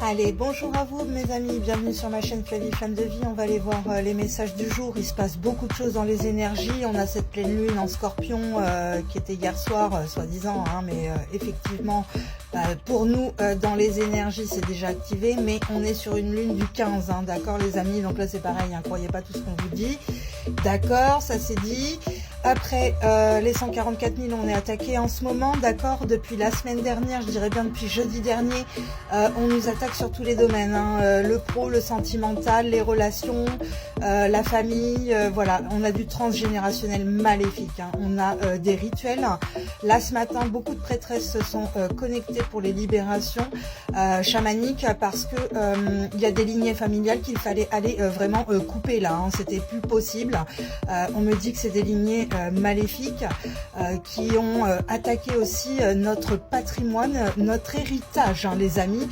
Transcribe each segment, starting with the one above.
Allez, bonjour à vous mes amis, bienvenue sur ma chaîne Flavie Flamme de Vie. On va aller voir les messages du jour. Il se passe beaucoup de choses dans les énergies. On a cette pleine lune en Scorpion qui était hier soir, soi-disant, hein, mais effectivement, pour nous, dans les énergies, c'est déjà activé, mais on est sur une lune du 15, hein, d'accord les amis? Donc là, c'est pareil, hein, croyez pas tout ce qu'on vous dit. D'accord, ça c'est dit. Après les 144 000, on est attaqué en ce moment, d'accord? Depuis la semaine dernière, je dirais bien depuis jeudi dernier, on nous attaque sur tous les domaines, hein, le pro, le sentimental, les relations, la famille, voilà, on a du transgénérationnel maléfique, hein. On a des rituels. Là ce matin, beaucoup de prêtresses se sont connectées pour les libérations chamaniques parce que il y a des lignées familiales qu'il fallait aller vraiment couper là, hein. C'était plus possible. On me dit que c'est des lignées maléfiques qui ont attaqué aussi notre patrimoine, notre héritage, hein, les amis.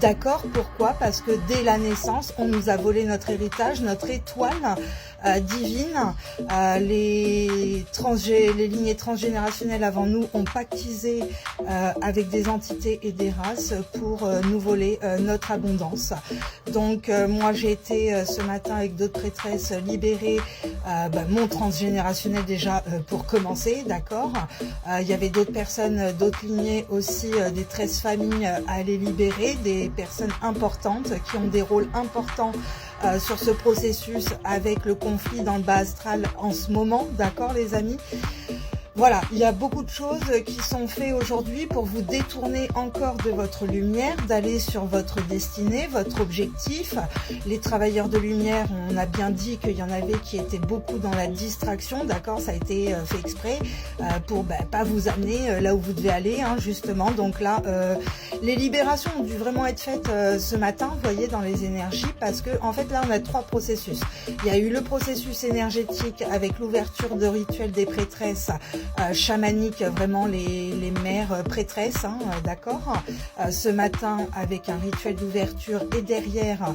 D'accord, pourquoi? Parce que dès la naissance, on nous a volé notre héritage, notre étoile divine. Les lignées transgénérationnelles avant nous ont pactisé avec des entités et des races pour nous voler notre abondance. Donc moi j'ai été ce matin avec d'autres prêtresses libérer mon transgénérationnel déjà pour commencer, d'accord. Il y avait d'autres personnes, d'autres lignées aussi, des 13 familles à aller libérer, des personnes importantes qui ont des rôles importants sur ce processus avec le conflit dans le bas astral en ce moment, d'accord les amis. Voilà, il y a beaucoup de choses qui sont faites aujourd'hui pour vous détourner encore de votre lumière, d'aller sur votre destinée, votre objectif. Les travailleurs de lumière, on a bien dit qu'il y en avait qui étaient beaucoup dans la distraction, d'accord, ça a été fait exprès pour pas vous amener là où vous devez aller, hein, justement. Donc là, les libérations ont dû vraiment être faites ce matin, vous voyez, dans les énergies, parce que en fait là, on a 3 processus. Il y a eu le processus énergétique avec l'ouverture de rituels des prêtresses chamaniques, vraiment les mères prêtresses, hein, d'accord. Ce matin avec un rituel d'ouverture et derrière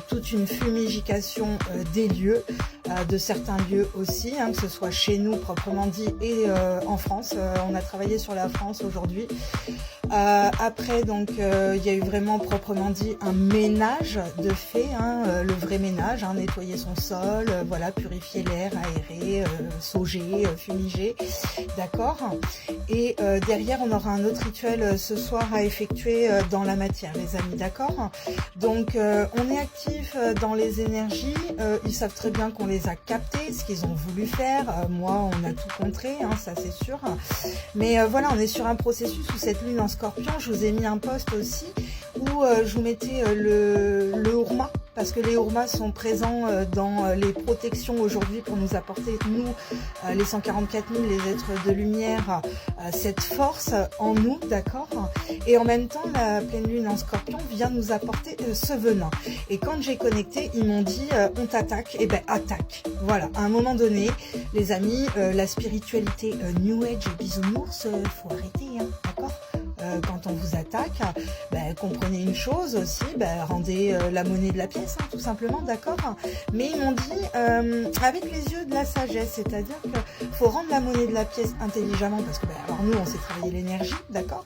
toute une fumification des lieux, de certains lieux aussi, hein, que ce soit chez nous proprement dit et en France. On a travaillé sur la France aujourd'hui. Après donc il y a eu vraiment proprement dit un ménage de fait, hein, le vrai ménage, hein, nettoyer son sol, voilà, purifier l'air, aérer, sauger, fumiger, d'accord. Et derrière on aura un autre rituel ce soir à effectuer dans la matière les amis, d'accord. Donc on est actif dans les énergies, ils savent très bien qu'on les a captés, ce qu'ils ont voulu faire, moi on a tout contré, hein, ça c'est sûr, mais voilà, on est sur un processus où cette lune en Scorpion, je vous ai mis un post aussi où je vous mettais le Hourma, parce que les Hourmas sont présents dans les protections aujourd'hui pour nous apporter, nous, les 144 000, les êtres de lumière, cette force en nous, d'accord. Et en même temps, la pleine lune en Scorpion vient nous apporter ce venin. Et quand j'ai connecté, ils m'ont dit on t'attaque, et ben attaque. Voilà, à un moment donné, les amis, la spiritualité New Age et bisounours, faut arrêter, hein, d'accord. Quand on vous attaque, comprenez une chose aussi, rendez la monnaie de la pièce, hein, tout simplement, d'accord. Mais ils m'ont dit avec les yeux de la sagesse, c'est-à-dire qu'il faut rendre la monnaie de la pièce intelligemment, parce que alors nous on sait travailler l'énergie, d'accord,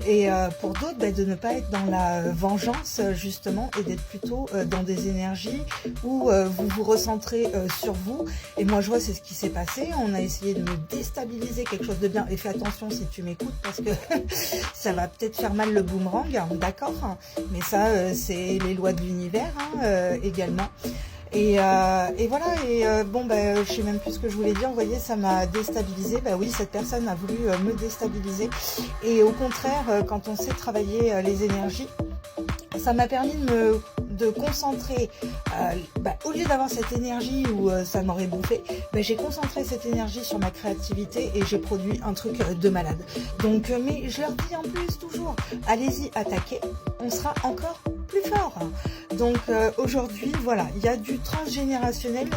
et pour d'autres de ne pas être dans la vengeance justement et d'être plutôt dans des énergies où vous vous recentrez sur vous. Et moi je vois c'est ce qui s'est passé, on a essayé de me déstabiliser quelque chose de bien, et fais attention si tu m'écoutes parce que ça va peut-être faire mal le boomerang, d'accord, mais ça c'est les lois de l'univers, hein, également. Et voilà, et je sais même plus ce que je voulais dire, vous voyez, ça m'a déstabilisé. Oui, cette personne a voulu me déstabiliser, et au contraire, quand on sait travailler les énergies, ça m'a permis de concentrer, au lieu d'avoir cette énergie où ça m'aurait bouffé, j'ai concentré cette énergie sur ma créativité et j'ai produit un truc de malade. Donc, mais je leur dis en plus toujours, allez-y, attaquez, on sera encore plus fort. Donc aujourd'hui, voilà, il y a du transgénérationnel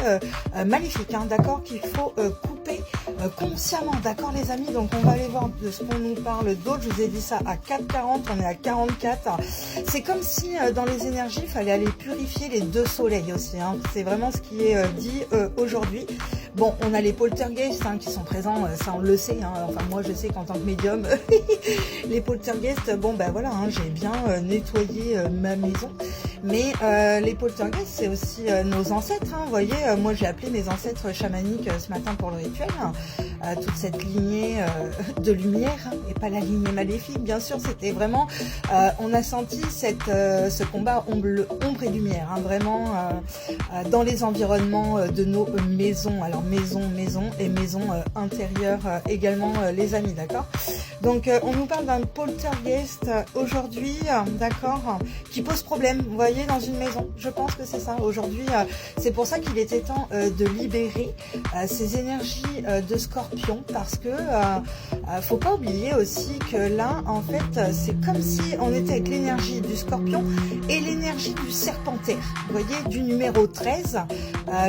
maléfique, hein, d'accord, qu'il faut couper consciemment, d'accord les amis. Donc on va aller voir de ce qu'on nous parle d'autres. Je vous ai dit ça à 4,40, on est à 44. C'est comme si dans les énergies, il fallait aller purifier les 2 soleils aussi, hein. C'est vraiment ce qui est dit aujourd'hui. Bon, on a les poltergeists qui sont présents, ça on le sait, enfin moi je sais qu'en tant que médium, les poltergeists, bon ben voilà, j'ai bien nettoyé ma maison. Mais les poltergeists, c'est aussi nos ancêtres. Vous voyez, moi j'ai appelé mes ancêtres chamaniques ce matin pour le rituel. Toute cette lignée de lumière, et pas la lignée maléfique, bien sûr. C'était vraiment, on a senti ce combat ombre et lumière, vraiment dans les environnements de nos maisons. Alors maison et maisons intérieures également, les amis, d'accord. Donc on nous parle d'un poltergeist aujourd'hui, d'accord, qui pose problème. Vous voyez, dans une maison, je pense que c'est ça aujourd'hui. C'est pour ça qu'il était temps de libérer ces énergies de scorpion, parce que faut pas oublier aussi que là, en fait, c'est comme si on était avec l'énergie du scorpion et l'énergie du serpentaire. Vous voyez, du numéro 13,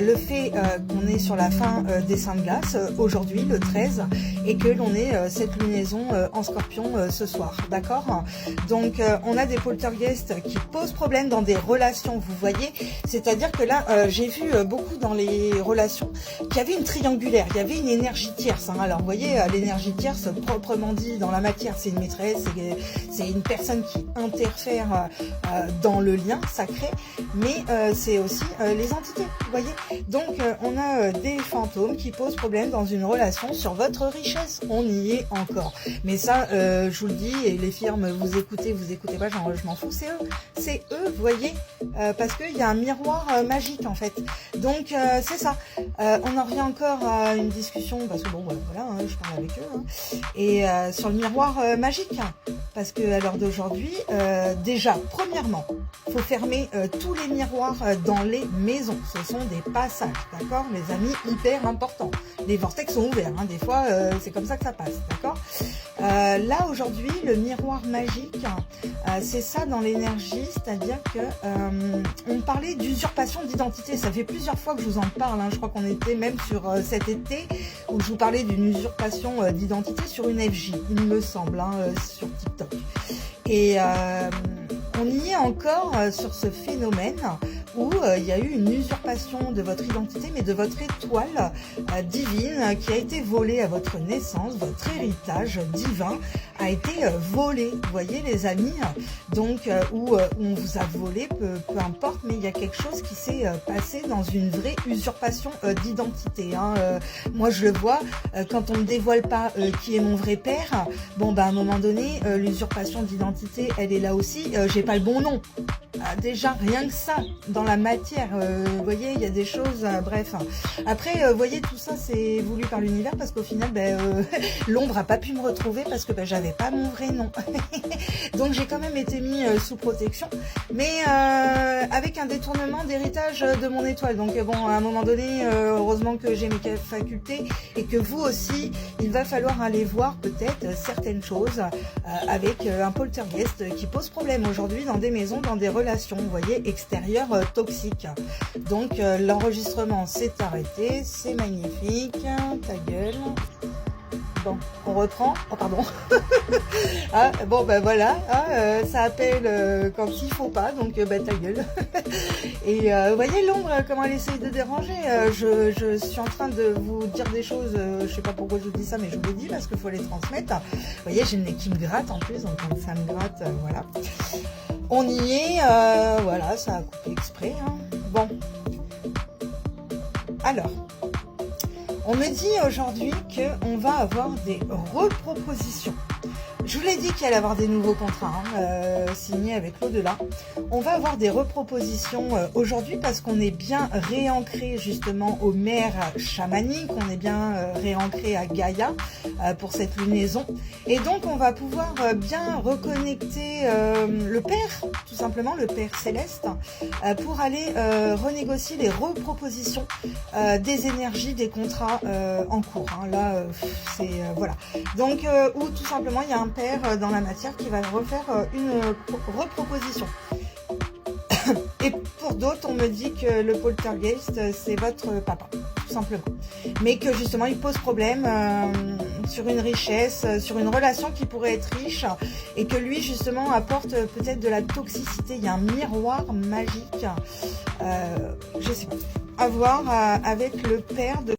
le fait qu'on est sur la fin des Saints de Glace, aujourd'hui, le 13, et que l'on ait cette lunaison en scorpion ce soir, d'accord. Donc, on a des poltergeists qui posent problème dans des relations, vous voyez, c'est-à-dire que là, j'ai vu beaucoup dans les relations qu'il y avait une triangulaire, il y avait une énergie tierce. Alors, vous voyez, l'énergie tierce, proprement dit, dans la matière, c'est une maîtresse, c'est une personne qui interfère dans le lien sacré, mais c'est aussi les entités, vous voyez. Donc, on a des fantômes qui posent problème dans une relation sur votre richesse. On y est encore. Mais ça, je vous le dis, et les firmes, vous écoutez pas, je m'en fous, c'est eux, vous voyez, parce qu'il y a un miroir magique, en fait. Donc, c'est ça. On en revient encore à une discussion, parce que bon, voilà, je parle avec eux, et sur le miroir magique, parce que à l'heure d'aujourd'hui, déjà, premièrement, faut fermer tous les miroirs dans les maisons. Ce sont des passages, d'accord, les amis, hyper importants. Les vortex sont ouverts, des fois, c'est comme ça que ça passe, d'accord. Là, aujourd'hui, le miroir magique, c'est ça dans l'énergie, c'est-à-dire que on parlait d'usurpation d'identité. Ça fait plusieurs fois que je vous en parle, je crois qu'on était même sur cet été, où je vous parlais d'une usurpation d'identité sur une FJ, il me semble, sur TikTok. Et on y est encore sur ce phénomène où il y a eu une usurpation de votre identité, mais de votre étoile divine qui a été volée à votre naissance. Votre héritage divin a été volé, vous voyez les amis, donc où on vous a volé, peu importe, mais il y a quelque chose qui s'est passé dans une vraie usurpation d'identité. Moi je le vois, quand on ne dévoile pas qui est mon vrai père, bon à un moment donné, l'usurpation d'identité, elle est là aussi, j'ai pas le bon nom. Déjà rien que ça dans la matière, vous voyez, il y a des choses, bref. Après, vous voyez, tout ça c'est voulu par l'univers, parce qu'au final l'ombre a pas pu me retrouver parce que j'avais pas mon vrai nom. Donc j'ai quand même été mis sous protection, mais avec un détournement d'héritage de mon étoile. Donc bon, à un moment donné, heureusement que j'ai mes facultés, et que vous aussi, il va falloir aller voir peut-être certaines choses avec un poltergeist qui pose problème aujourd'hui dans des maisons, dans des relations, vous voyez, extérieures toxiques. Donc l'enregistrement s'est arrêté, c'est magnifique, ta gueule. Bon, on reprend. Oh, pardon. Bon, voilà. Ça appelle quand il faut pas. Donc, ta gueule. Et vous voyez l'ombre, comment elle essaye de déranger. Je suis en train de vous dire des choses. Je sais pas pourquoi je vous dis ça, mais je vous le dis parce qu'il faut les transmettre. Vous voyez, j'ai le nez qui me gratte en plus. Donc, quand ça me gratte, voilà. On y est. Voilà, ça a coupé exprès. Bon. Alors. On me dit aujourd'hui qu'on va avoir des repropositions. Je vous l'ai dit qu'il allait avoir des nouveaux contrats signés avec l'au-delà. On va avoir des repropositions aujourd'hui parce qu'on est bien réancré justement aux mers chamaniques, on est bien réancré à Gaïa pour cette lunaison. Et donc on va pouvoir bien reconnecter le Père, tout simplement le Père Céleste, pour aller renégocier les repropositions des énergies, des contrats en cours. Là, c'est voilà. Donc, ou tout simplement il y a un Père dans la matière qui va refaire une reproposition. Et pour d'autres, on me dit que le poltergeist, c'est votre papa, tout simplement. Mais que justement, il pose problème sur une richesse, sur une relation qui pourrait être riche, et que lui, justement, apporte peut-être de la toxicité. Il y a un miroir magique, je sais pas, à voir avec le père de